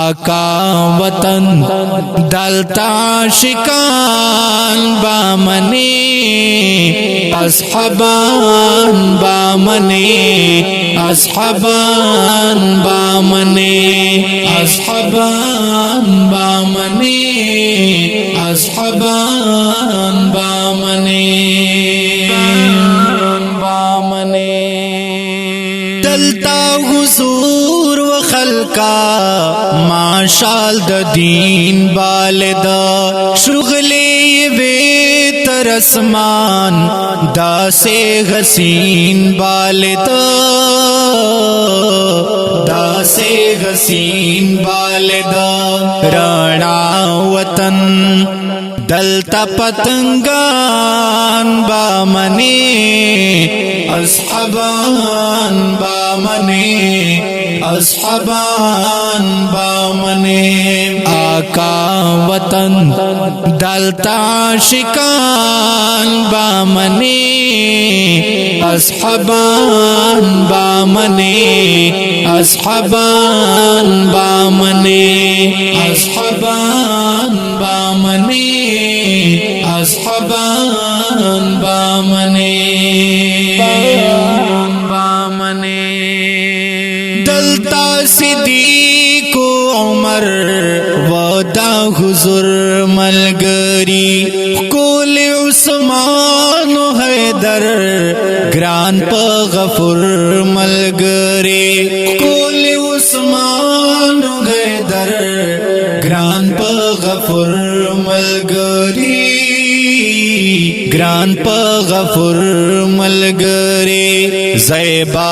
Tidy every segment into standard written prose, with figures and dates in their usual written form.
आका वतन दलता शिकान बामने अस्हबान बामने अस्हबान बामने अस्हबान बामने अस्हबान बामने दलता हुजूर व खलका माशाल द दीन बालदा शुगले बेतर असमान दासे हसीन बालदा दासे हसीन बालदा राणा वतन दलता पतंगान बामने अस्हबान बामने अस्हबान बामने आका वतन दलता शिकान बामने अस्हबान बामने अस्हबान बामने अस्हबान बामने अस्हबान बामने बामने दलता सिद्दीक़ उमर वदा हुजूर मलगरी कुल उस्मान हैदर ग्रान पगफुर मलगरे कुल उस्मान हैदर ग्रान पगफुर मलगरी ग्रान पगफुर मलगरे ज़ैबा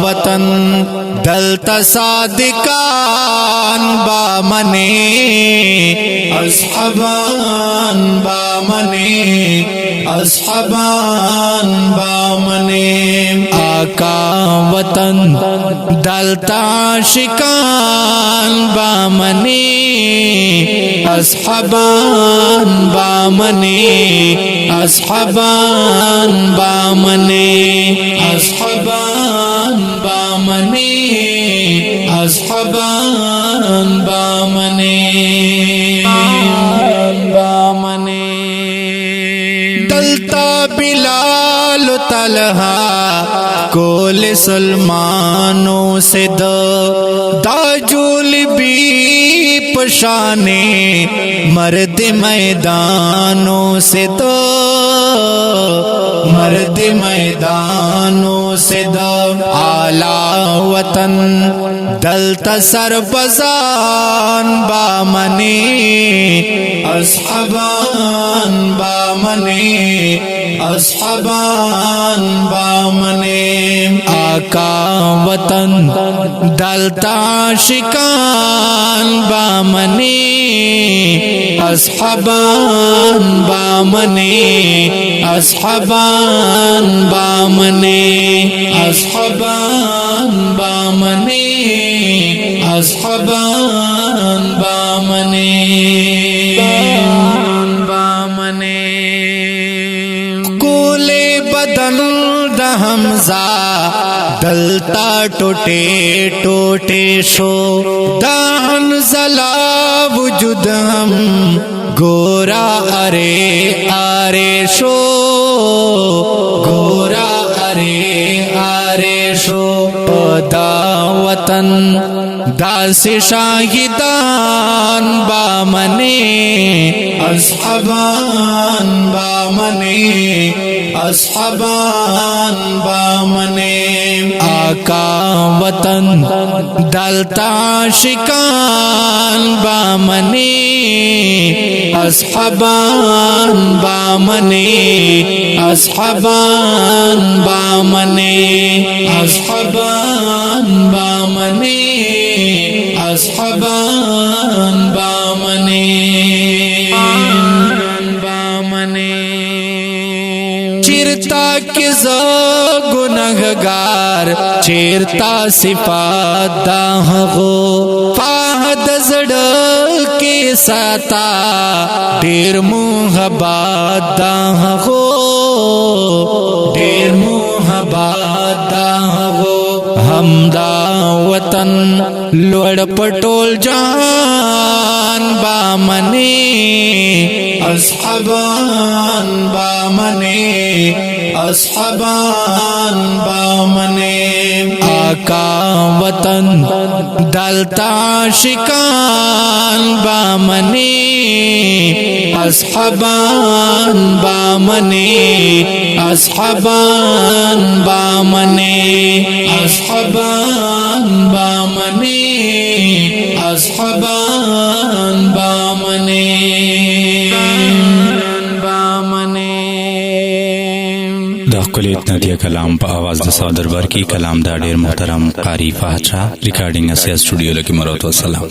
वतन दलता सादिकान बामने अस्हबान बामने अस्हबान बामने आका वतन दलता शिकान बामने अस्हबान बामने अस्हबान बामने अस्हबान बामने अस्हबान बामने बामने दलता बिलाल तलहा कोल सलमानों से दाजुल भी पशाने मर्द मैदानों से मर्द मैदानों से आला वतन दलता सरबजान बामने अस्हबान बामने अस्हबान बामने आका वतन दलता शिकान बामने अस्हबान बामने अस्हबान बामने अस्हबान बामने अस्हबान बामने बामने कोले बदन हमजा दलता टोटे टोटे शो दान जला वजुद हम गोरा अरे आरे शो गोरा अरे आरे शो दावतन दास शाहिदान बामने अस्हबान बामने अस्हबान बामने आका वतन दलता शिकान बामने अस्हबान बामने अस्हबान बामने अस्हबान बामने अस्हबान बामने बामने चिरता के गुनहगार चेरता सिफात दाह हो फाहद जड़ के साता ढेर मुहब्बत दाह हो ढेर मुहब्बत दाह हो हमदा वतन لوړ پټول جان با منی اصحابان با منی اصحابان با منی آقا وطن دلتا شکان با منی اصحابان با منی اصحابان با منی اصحابان با منی اصحابان با منی دا ښکلی نتیه کلام په आवाज د ساو دربار کې کلام دا ډیر محترم قاری فهد شاه ریکارډینګ اسیا سټوډیو لکه مراد والسلام.